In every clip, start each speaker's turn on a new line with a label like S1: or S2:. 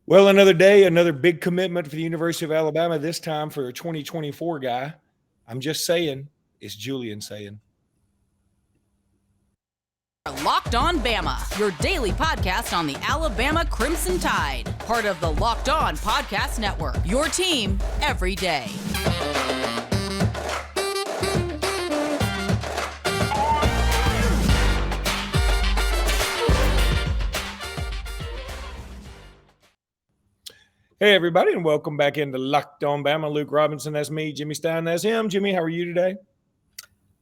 S1: Well, another day, another big commitment for the University of Alabama, this time for a 2024 guy. I'm just saying, it's Julian Sayin.
S2: Locked On Bama, your daily podcast on the Alabama Crimson Tide. Part of the Locked On Podcast Network, your team every day.
S1: Hey, everybody, and welcome back into Locked On Bama. Luke Robinson, that's me. Jimmy Stein, that's him. Jimmy, how are you today?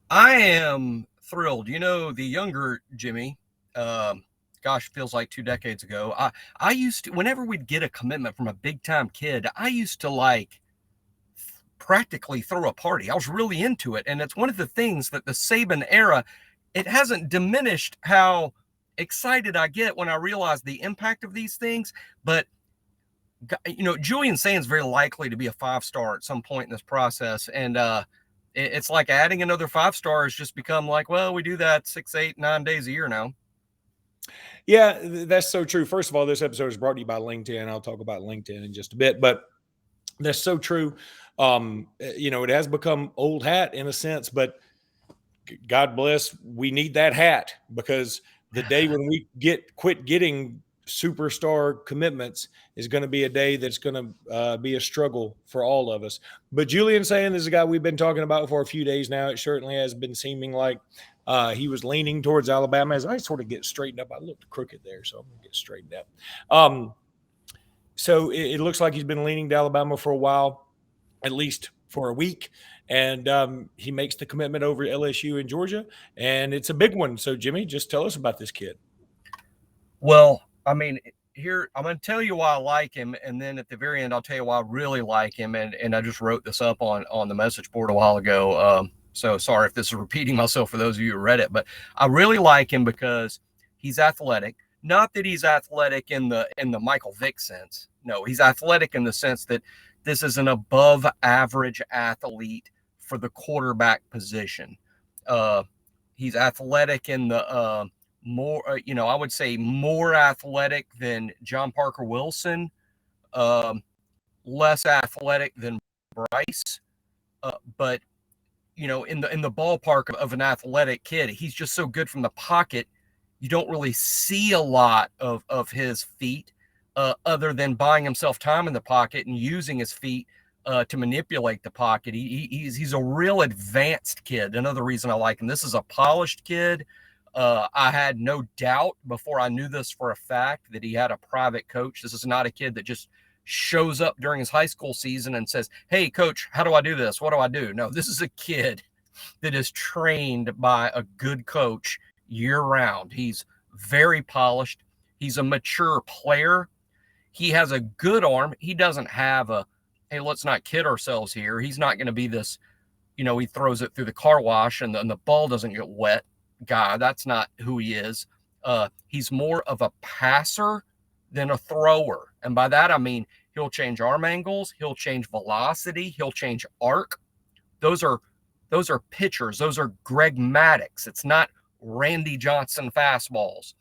S3: I am thrilled. You know, the younger Jimmy, feels like 2 decades ago. I used to, whenever we'd get a commitment from a big time kid, I used to practically throw a party. I was really into it. And it's one of the things that the Saban era, it hasn't diminished how excited I get when I realize the impact of these things. But, you know, Julian Sayin is very likely to be a 5-star at some point in this process. And, it's like adding another 5-star has just become like, well, we do that 6, 8, 9 days a year now.
S1: Yeah, that's so true. First of all, this episode is brought to you by LinkedIn. I'll talk about LinkedIn in just a bit, but that's so true. You know, it has become old hat in a sense, but God bless, we need that hat, because the day when we quit getting superstar commitments is going to be a day that's going to be a struggle for all of us. But Julian Sayin is a guy we've been talking about for a few days now. It certainly has been seeming like he was leaning towards Alabama. As I sort of get straightened up, I looked crooked there, so I'm going to get straightened up. So it looks like he's been leaning to Alabama for a while, at least for a week. And he makes the commitment over to LSU in Georgia, and it's a big one. So, Jimmy, just tell us about this kid.
S3: Well, I mean, here, I'm going to tell you why I like him, and then at the very end, I'll tell you why I really like him. And I just wrote this up on the message board a while ago. So sorry if this is repeating myself for those of you who read it, but I really like him because he's athletic. Not that he's athletic in the Michael Vick sense. No, he's athletic in the sense that this is an above average athlete for the quarterback position. He's athletic in the more, I would say more athletic than John Parker Wilson, less athletic than Bryce, but you know, in the ballpark of an athletic kid. He's just so good from the pocket. You don't really see a lot of his feet, other than buying himself time in the pocket and using his feet to manipulate the pocket. He's a real advanced kid. Another reason I like him. This is a polished kid. I had no doubt before I knew this for a fact that he had a private coach. This is not a kid that just shows up during his high school season and says, hey, coach, how do I do this? What do I do? No, this is a kid that is trained by a good coach year round. He's very polished. He's a mature player. He has a good arm. He doesn't have hey, let's not kid ourselves here. He's not going to be this, he throws it through the car wash and the ball doesn't get wet guy. That's not who he is. He's more of a passer than a thrower. And by that, I mean, he'll change arm angles. He'll change velocity. He'll change arc. Those are pitchers. Those are Greg Maddux. It's not Randy Johnson fastballs.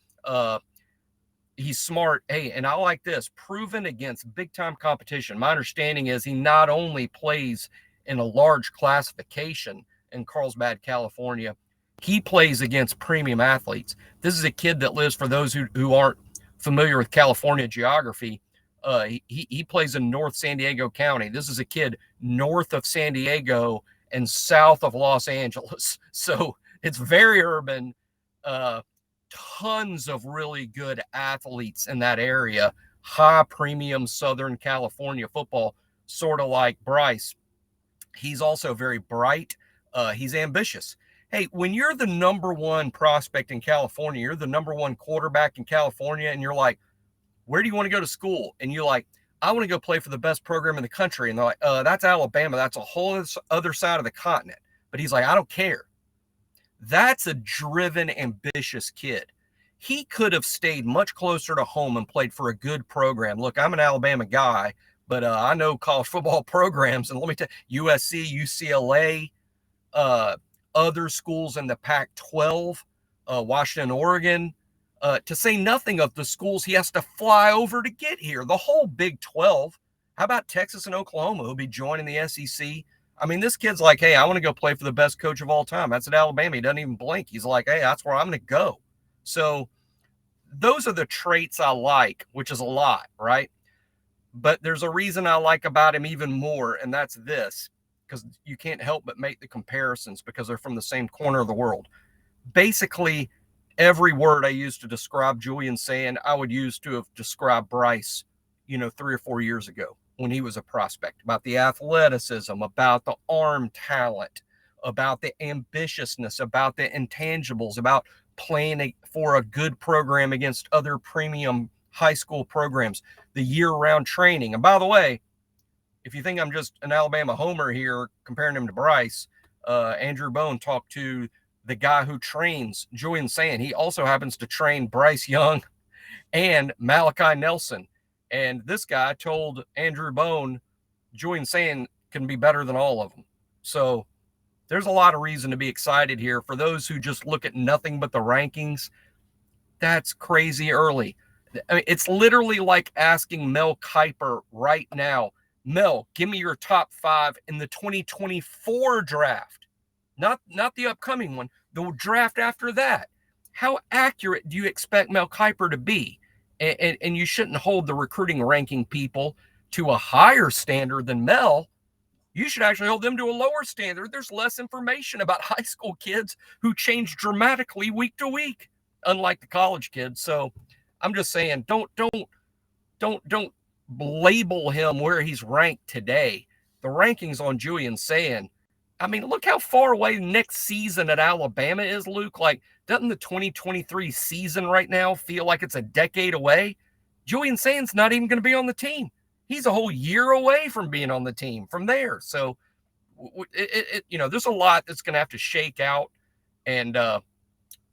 S3: He's smart. Hey, and I like this, proven against big time competition. My understanding is he not only plays in a large classification in Carlsbad, California, he plays against premium athletes. This is a kid that lives, for those who aren't familiar with California geography, he plays in North San Diego County. This is a kid north of San Diego and south of Los Angeles. So it's very urban, tons of really good athletes in that area, high premium Southern California football, sort of like Bryce. He's also very bright. He's ambitious. Hey, when you're the number one prospect in California, you're the number one quarterback in California, and you're like, where do you want to go to school? And you're like, I want to go play for the best program in the country. And they're like, that's Alabama. That's a whole other side of the continent. But he's like, I don't care. That's a driven, ambitious kid. He could have stayed much closer to home and played for a good program. Look, I'm an Alabama guy, but I know college football programs. And let me tell you, USC, UCLA, other schools in the Pac-12, Washington, Oregon, to say nothing of the schools he has to fly over to get here. The whole Big 12. How about Texas and Oklahoma, who'll be joining the SEC? I mean, this kid's like, hey, I want to go play for the best coach of all time. That's at Alabama. He doesn't even blink. He's like, hey, that's where I'm going to go. So those are the traits I like, which is a lot, right? But there's a reason I like about him even more, and that's this, because you can't help but make the comparisons because they're from the same corner of the world. Basically, every word I used to describe Julian Sayin, I would use to have described Bryce, 3 or 4 years ago when he was a prospect, about the athleticism, about the arm talent, about the ambitiousness, about the intangibles, about playing for a good program against other premium high school programs, the year-round training. And by the way, if you think I'm just an Alabama homer here comparing him to Bryce, Andrew Bone talked to the guy who trains Julian Sayin. He also happens to train Bryce Young and Malachi Nelson. And this guy told Andrew Bone, Julian Sayin can be better than all of them. So there's a lot of reason to be excited here. For those who just look at nothing but the rankings, that's crazy early. I mean, it's literally like asking Mel Kiper right now, Mel, give me your top 5 in the 2024 draft. Not the upcoming one, the draft after that. How accurate do you expect Mel Kiper to be? And you shouldn't hold the recruiting ranking people to a higher standard than Mel. You should actually hold them to a lower standard. There's less information about high school kids who change dramatically week to week, unlike the college kids. So I'm just saying, don't label him where he's ranked today. The rankings on Julian Sayin, I mean, look how far away next season at Alabama is, Luke. Like, doesn't the 2023 season right now feel like it's a decade away? Julian Sayin's not even going to be on the team. He's a whole year away from being on the team from there. So, there's a lot that's going to have to shake out. And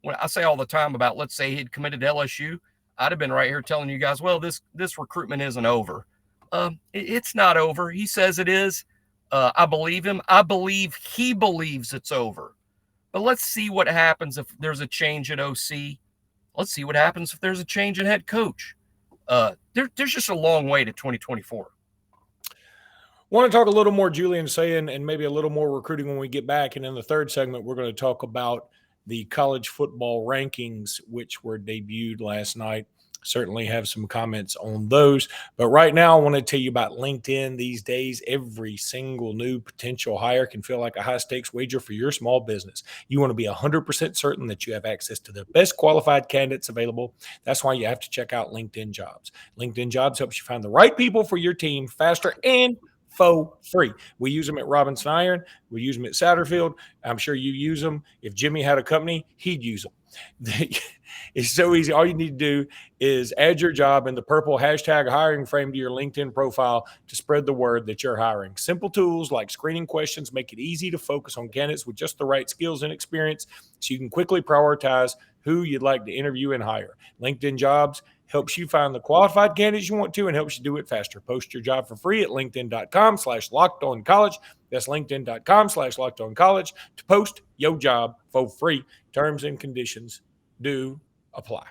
S3: when I say all the time about, let's say he'd committed to LSU, I'd have been right here telling you guys, well, this recruitment isn't over. It's not over. He says it is. I believe him. I believe he believes it's over. But let's see what happens if there's a change at OC. Let's see what happens if there's a change in head coach. There's just a long way to 2024.
S1: Want to talk a little more Julian Sayin and maybe a little more recruiting when we get back. And in the third segment, we're going to talk about the college football rankings, which were debuted last night. Certainly have some comments on those. But right now, I want to tell you about LinkedIn. These days, every single new potential hire can feel like a high-stakes wager for your small business. You want to be 100% certain that you have access to the best qualified candidates available. That's why you have to check out LinkedIn Jobs. LinkedIn Jobs helps you find the right people for your team faster and for free. We use them at Robinson Iron. We use them at Satterfield. I'm sure you use them. If Jimmy had a company, he'd use them. It's so easy. All you need to do is add your job in the purple hashtag hiring frame to your LinkedIn profile to spread the word that you're hiring. Simple tools like screening questions make it easy to focus on candidates with just the right skills and experience so you can quickly prioritize who you'd like to interview and hire. LinkedIn Jobs helps you find the qualified candidates you want to and helps you do it faster. Post your job for free at linkedin.com/lockedoncollege. That's linkedin.com/lockedoncollege to post your job for free. Terms and conditions do apply.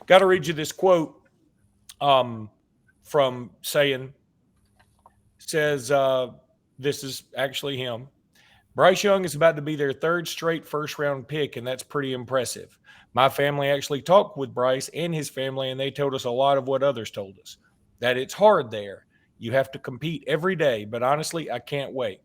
S1: Got to read you this quote from Sayin. Says, this is actually him. Bryce Young is about to be their third straight first-round pick, and that's pretty impressive. My family actually talked with Bryce and his family, and they told us a lot of what others told us, that it's hard there. You have to compete every day, but honestly, I can't wait.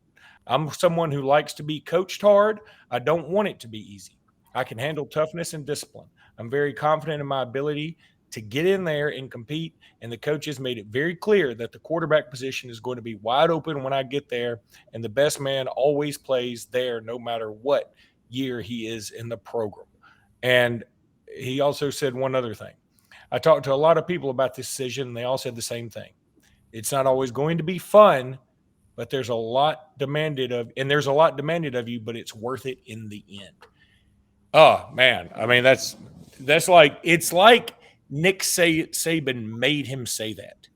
S1: I'm someone who likes to be coached hard. I don't want it to be easy. I can handle toughness and discipline. I'm very confident in my ability to get in there and compete, and the coaches made it very clear that the quarterback position is going to be wide open when I get there, and the best man always plays there no matter what year he is in the program. And he also said one other thing. I talked to a lot of people about this decision, and they all said the same thing. It's not always going to be fun, but there's a lot demanded of you, but it's worth it in the end. Oh, man. I mean, that's like – it's like Nick Saban made him say that.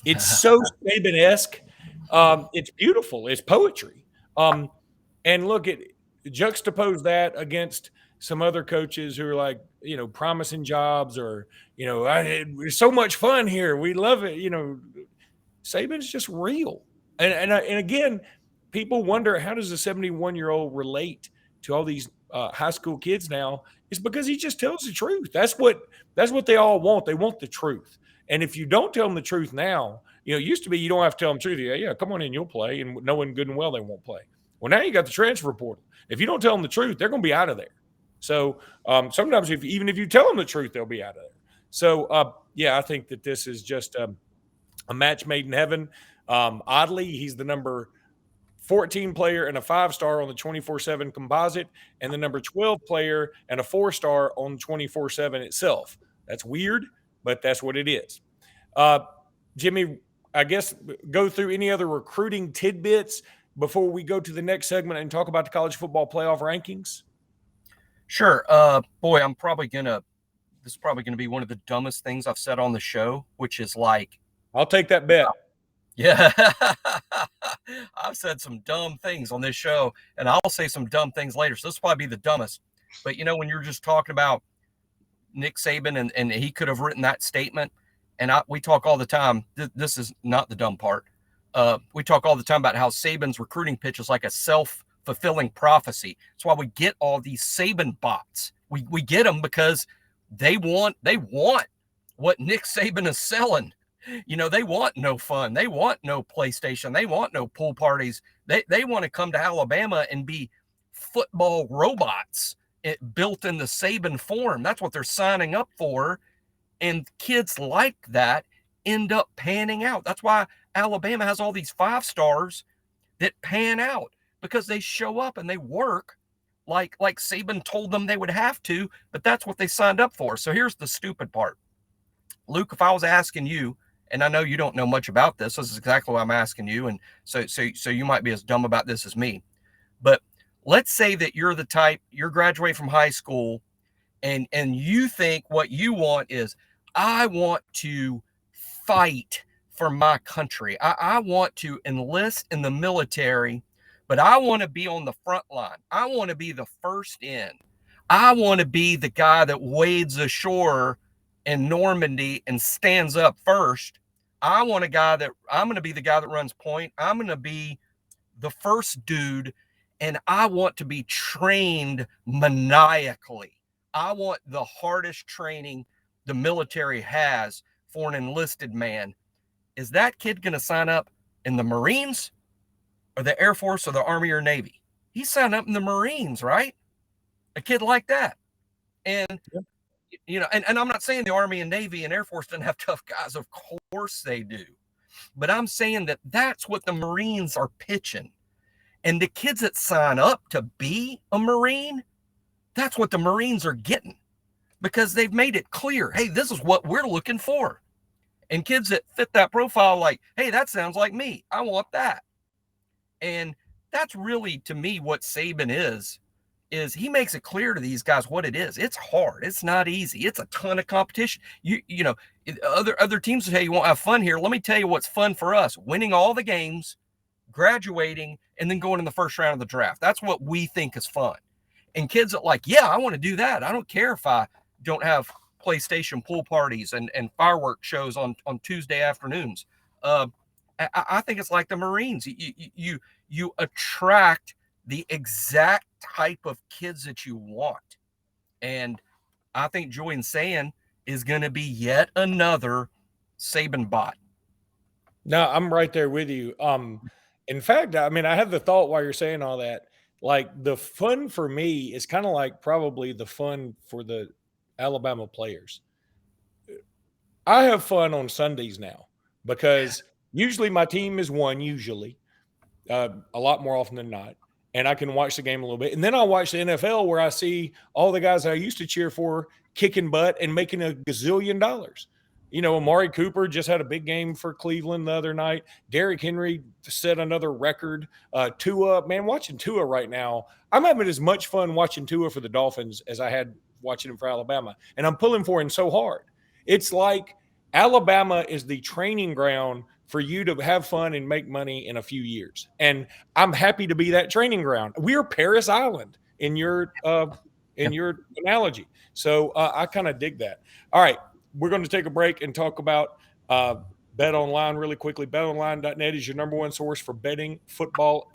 S1: It's so Saban-esque. It's beautiful. It's poetry. And look, juxtapose that against some other coaches who are like, promising jobs or, it's so much fun here. We love it. Saban's just real. And again, people wonder, how does a 71-year-old relate to all these high school kids now? It's because he just tells the truth. That's what they all want. They want the truth. And if you don't tell them the truth now, it used to be you don't have to tell them the truth. Yeah, come on in, you'll play, and knowing good and well they won't play. Well, now you got the transfer portal. If you don't tell them the truth, they're going to be out of there. So sometimes even if you tell them the truth, they'll be out of there. So I think that this is just a match made in heaven. Oddly, he's the number 14 player and a 5-star on the 24/7 composite, and the number 12 player and a 4-star on 24/7 itself. That's weird, but that's what it is. Jimmy, I guess go through any other recruiting tidbits before we go to the next segment and talk about the college football playoff rankings.
S3: Sure. Boy, this is probably gonna be one of the dumbest things I've said on the show, which is like,
S1: I'll take that bet.
S3: Yeah. I've said some dumb things on this show, and I'll say some dumb things later. So this will probably be the dumbest. But when you're just talking about Nick Saban and he could have written that statement, and we talk all the time. This is not the dumb part. We talk all the time about how Saban's recruiting pitch is like a self-fulfilling prophecy. That's why we get all these Saban bots. We get them because they want what Nick Saban is selling. They want no fun. They want no PlayStation. They want no pool parties. They want to come to Alabama and be football robots built in the Saban form. That's what they're signing up for. And kids like that end up panning out. That's why Alabama has all these 5-stars that pan out, because they show up and they work like Saban told them they would have to, but that's what they signed up for. So here's the stupid part. Luke, if I was asking you, and I know you don't know much about this is exactly why I'm asking you. And so you might be as dumb about this as me. But let's say that you're the type, you're graduating from high school, and you think what you want is, I want to fight for my country. I want to enlist in the military, but I want to be on the front line. I want to be the first in. I want to be the guy that wades ashore in Normandy and stands up first. I'm going to be the guy that runs point. I'm going to be the first dude, and I want to be trained maniacally. I want the hardest training the military has for an enlisted man. Is that kid going to sign up in the Marines or the Air Force or the Army or Navy? He signed up in the Marines, right? A kid like that. And and I'm not saying the Army and Navy and Air Force doesn't have tough guys. Of course they do. But I'm saying that that's what the Marines are pitching. And the kids that sign up to be a Marine, that's what the Marines are getting, because they've made it clear, hey, this is what we're looking for. And kids that fit that profile, like, hey, that sounds like me. I want that. And that's really, to me, what Saban is he makes it clear to these guys what it is. It's hard. It's not easy. It's a ton of competition. Other teams will tell you won't have fun here. Let me tell you what's fun for us: winning all the games, graduating, and then going in the first round of the draft. That's what we think is fun. And kids that I want to do that. I don't care if I don't have PlayStation pool parties and fireworks shows on Tuesday afternoons. I think it's like the Marines. You attract the exact type of kids that you want. And I think Julian Sayin is going to be yet another Saban bot.
S1: No, I'm right there with you. In fact, I mean, I had the thought while you're saying all that, like the fun for me is kind of like probably the fun for the Alabama players. I have fun on Sundays now because usually my team is won, a lot more often than not. And I can watch the game a little bit. And then I'll watch the NFL where I see all the guys that I used to cheer for kicking butt and making a gazillion dollars. Amari Cooper just had a big game for Cleveland the other night. Derrick Henry set another record. Tua, man, watching Tua right now, I'm having as much fun watching Tua for the Dolphins as I had watching him for Alabama. And I'm pulling for him so hard. It's like Alabama is the training ground for you to have fun and make money in a few years. And I'm happy to be that training ground. We're Paris Island in your in your analogy. So I kind of dig that. All right, we're going to take a break and talk about BetOnline really quickly. BetOnline.net is your number one source for betting football,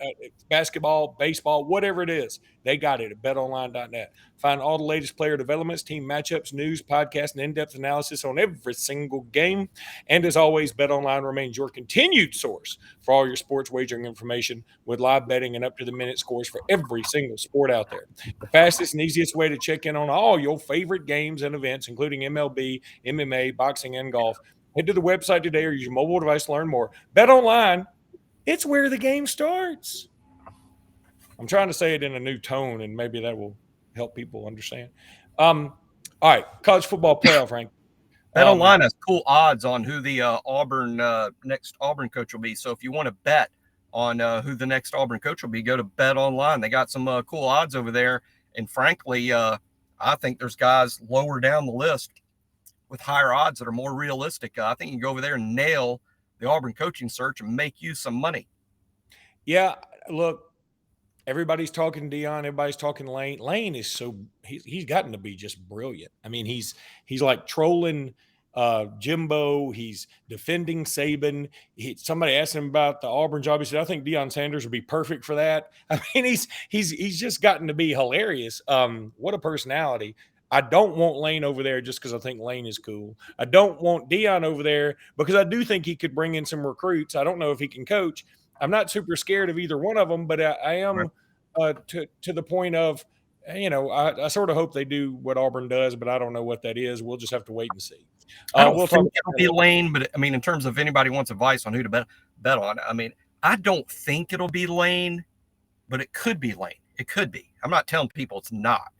S1: basketball, baseball, whatever it is. They got it at BetOnline.net. Find all the latest player developments, team matchups, news, podcasts, and in-depth analysis on every single game. And as always, BetOnline remains your continued source for all your sports wagering information with live betting and up-to-the-minute scores for every single sport out there. The fastest and easiest way to check in on all your favorite games and events, including MLB, MMA, boxing, and golf. Head to the website today or use your mobile device to learn more. BetOnline, it's where the game starts. I'm trying to say it in a new tone, and maybe that will help people understand. All right, college football playoff rank.
S3: BetOnline has cool odds on who the next Auburn coach will be. So if you want to bet on who the next Auburn coach will be, go to BetOnline. They got some cool odds over there. And frankly, I think there's guys lower down the list with higher odds that are more realistic. I think you can go over there and nail the Auburn coaching search and make you some money.
S1: Yeah, look, everybody's talking Deion, everybody's talking Lane. Lane is he's gotten to be just brilliant. I mean, he's like trolling Jimbo. He's defending Saban. Somebody asked him about the Auburn job. He said, "I think Deion Sanders would be perfect for that." I mean, he's just gotten to be hilarious. What a personality. I don't want Lane over there just because I think Lane is cool. I don't want Deion over there because I do think he could bring in some recruits. I don't know if he can coach. I'm not super scared of either one of them, but I am to the point of, I sort of hope they do what Auburn does, but I don't know what that is. We'll just have to wait and see.
S3: I don't think it'll be Lane, but I mean, in terms of anybody wants advice on who to bet on, I mean, I don't think it'll be Lane, but it could be Lane. It could be. I'm not telling people it's not.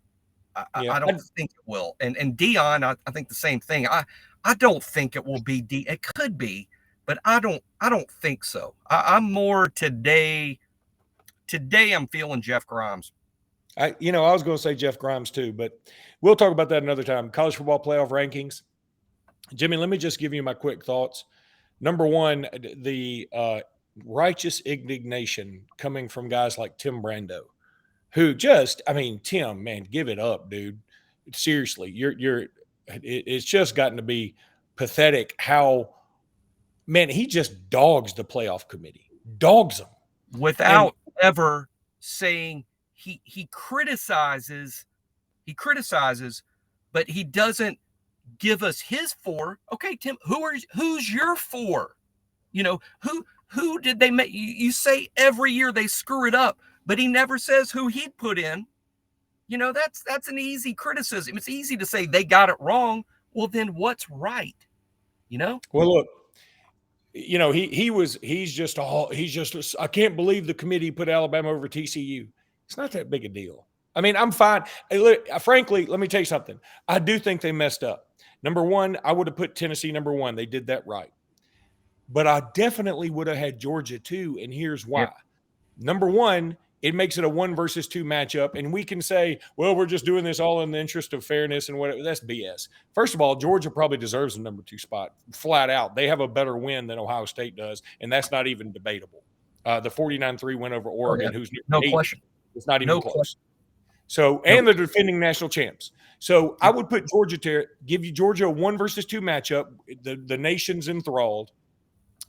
S3: I don't think it will. And Deion, I think the same thing. I don't think it will be D. It could be, but I don't think so. I'm more today. Today I'm feeling Jeff Grimes.
S1: I was going to say Jeff Grimes too, but we'll talk about that another time. College football playoff rankings. Jimmy, let me just give you my quick thoughts. Number one, the righteous indignation coming from guys like Tim Brando, who Tim, man, give it up, dude. Seriously, it's just gotten to be pathetic how, man, he just dogs the playoff committee, dogs them.
S3: Without ever saying he criticizes, but he doesn't give us his four. Okay, Tim, who's your four? Who did they make? You say every year they screw it up, but he never says who he'd put in. That's an easy criticism. It's easy to say they got it wrong. Well, then what's right? Well,
S1: look, he's just I can't believe the committee put Alabama over TCU. It's not that big a deal. I mean, I'm fine. Frankly, let me tell you something. I do think they messed up. Number one, I would have put Tennessee number one. They did that right. But I definitely would have had Georgia too, and here's why. Yep. Number one, it makes it a 1 versus 2 matchup, and we can say, well, we're just doing this all in the interest of fairness and whatever. That's BS. First of all, Georgia probably deserves the number 2 spot, flat out. They have a better win than Ohio State does, and that's not even debatable. The 49-3 win over Oregon, who's
S3: no question.
S1: It's not even close. Question. So, and the defending national champs. So I would put give you Georgia a 1 versus 2 matchup. The nation's enthralled.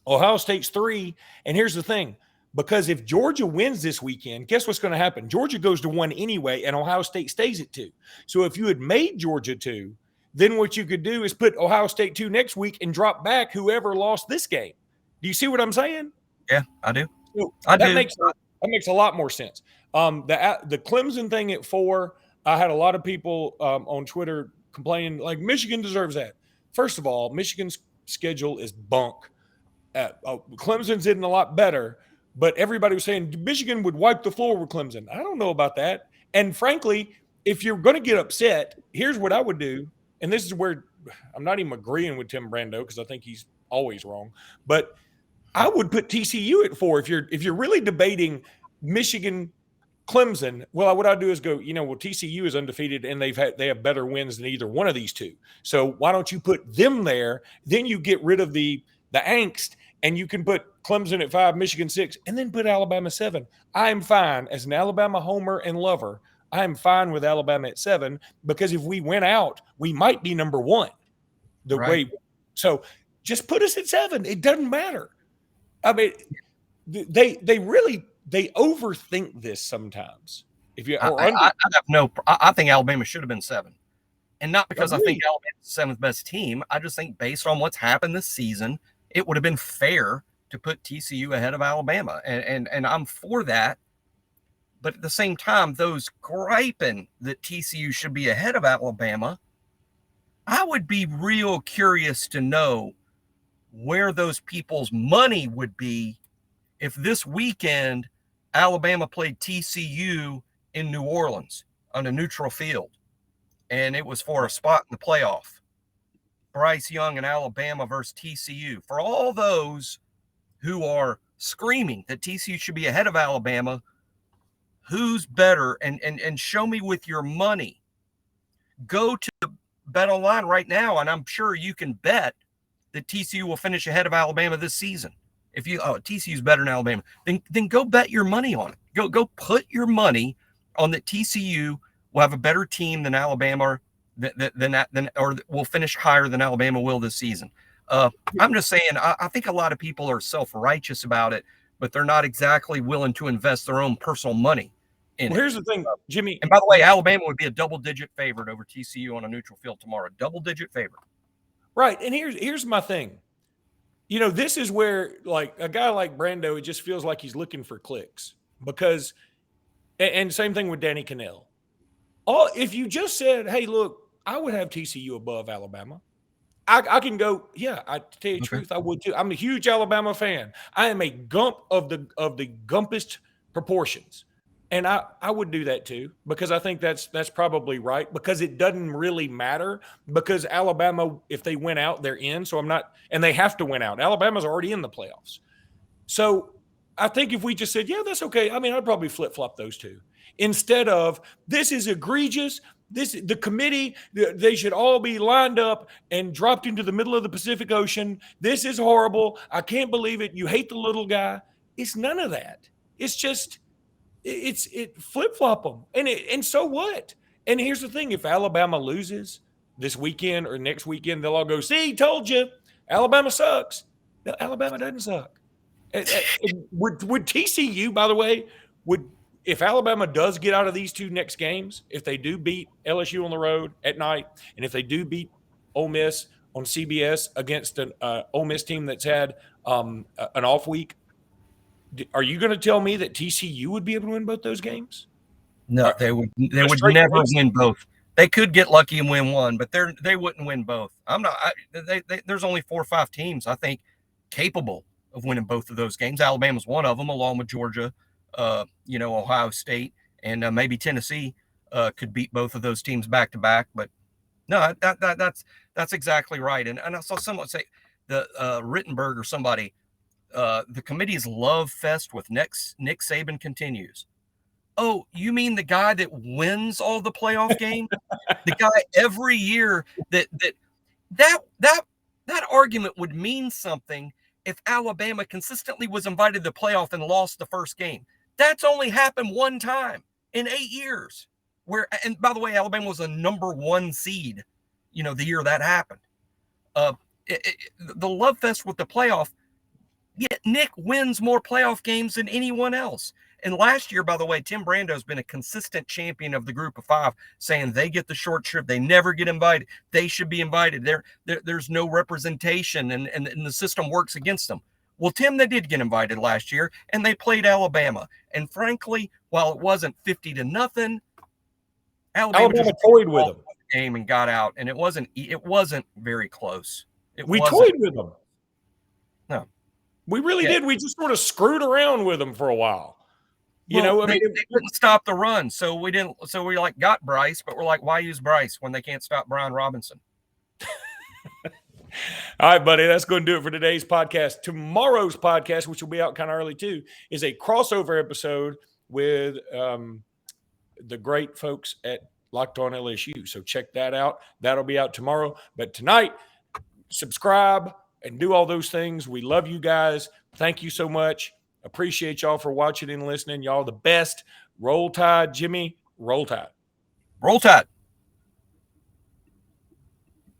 S1: Ohio State's 3, and here's the thing. Because if Georgia wins this weekend, guess what's going to happen? Georgia goes to 1 anyway, and Ohio State stays at 2. So if you had made Georgia 2, then what you could do is put Ohio State 2 next week and drop back whoever lost this game. Do you see what I'm saying?
S3: Yeah, I do.
S1: So that makes a lot more sense. The Clemson thing at 4, I had a lot of people on Twitter complaining, like, Michigan deserves that. First of all, Michigan's schedule is bunk. Clemson's in a lot better. But everybody was saying Michigan would wipe the floor with Clemson. I don't know about that. And frankly, if you're going to get upset, here's what I would do. And this is where I'm not even agreeing with Tim Brando because I think he's always wrong. But I would put TCU at 4. If you're really debating Michigan, Clemson, well, what I do is go, TCU is undefeated and they have better wins than either one of these two. So why don't you put them there? Then you get rid of the angst. And you can put Clemson at 5, Michigan 6, and then put Alabama 7. I'm fine as an Alabama homer and lover. I'm fine with Alabama at 7 because if we win out, we might be number 1. So just put us at 7. It doesn't matter. I mean, they overthink this sometimes. If you
S3: I think Alabama should have been 7. And not because I think Alabama's the 7th best team. I just think based on what's happened this season, it would have been fair to put TCU ahead of Alabama. And I'm for that. But at the same time, those griping that TCU should be ahead of Alabama, I would be real curious to know where those people's money would be if this weekend Alabama played TCU in New Orleans on a neutral field, and it was for a spot in the playoff. Bryce Young and Alabama versus TCU. For all those who are screaming that TCU should be ahead of Alabama, who's better? And show me with your money. Go to BetOnline right now, and I'm sure you can bet that TCU will finish ahead of Alabama this season. If TCU's better than Alabama, then go bet your money on it. Go put your money on that TCU will have a better team than Alabama, or will finish higher than Alabama will this season. I'm just saying, I think a lot of people are self-righteous about it, but they're not exactly willing to invest their own personal money in it.
S1: Here's the thing, Jimmy.
S3: And by the way, Alabama would be a double-digit favorite over TCU on a neutral field tomorrow. Double-digit favorite.
S1: Right. And here's my thing. This is where, like, a guy like Brando, it just feels like he's looking for clicks because, and same thing with Danny Cannell. If you just said, hey, look, I would have TCU above Alabama, I can go, yeah, to tell you the truth, I would too. I'm a huge Alabama fan. I am a gump of the gumpest proportions. And I would do that too, because I think that's probably right, because it doesn't really matter, because Alabama, if they win out, they're in. So and they have to win out. Alabama's already in the playoffs. So I think if we just said, yeah, that's okay. I mean, I'd probably flip-flop those two instead of, this is egregious. The committee, they should all be lined up and dropped into the middle of the Pacific Ocean. This is horrible. I can't believe it. You hate the little guy. It's none of that. It's just, it flip-flop them. And so what? And here's the thing. If Alabama loses this weekend or next weekend, they'll all go, see, told you, Alabama sucks. No, Alabama doesn't suck. Would TCU, by the way, if Alabama does get out of these two next games, if they do beat LSU on the road at night, and if they do beat Ole Miss on CBS against an Ole Miss team that's had an off week, are you going to tell me that TCU would be able to win both those games?
S3: No, they would never win both. They could get lucky and win one, but they wouldn't win both. There's only 4 or 5 teams, I think, capable of winning both of those games. Alabama's one of them, along with Georgia, Ohio State, and maybe Tennessee could beat both of those teams back to back. But no, that's exactly right. And I saw someone say the Rittenberg or somebody, the committee's love fest with Nick Saban continues. Oh, you mean the guy that wins all the playoff games? The guy every year that argument would mean something if Alabama consistently was invited to the playoff and lost the first game. That's only happened one time in 8 years. And by the way, Alabama was a number 1 seed, the year that happened. The love fest with the playoff, yet Nick wins more playoff games than anyone else. And last year, by the way, Tim Brando's been a consistent champion of the group of 5, saying they get the short trip. They never get invited. They should be invited. There's no representation, and the system works against them. Well, Tim, they did get invited last year, and they played Alabama. And frankly, while it wasn't 50-0, Alabama
S1: toyed with them
S3: the game and got out, and it wasn't very close.
S1: We toyed with them.
S3: No,
S1: we really did. We just sort of screwed around with them for a while.
S3: They couldn't stop the run, so we didn't. So we got Bryce, but we're like, why use Bryce when they can't stop Brian Robinson?
S1: All right, buddy, that's going to do it for today's podcast. Tomorrow's podcast, which will be out kind of early too, is a crossover episode with the great folks at Locked On LSU. So check that out. That'll be out tomorrow. But tonight, subscribe and do all those things. We love you guys. Thank you so much. Appreciate y'all for watching and listening. Y'all the best. Roll Tide, Jimmy. Roll Tide.
S3: Roll Tide.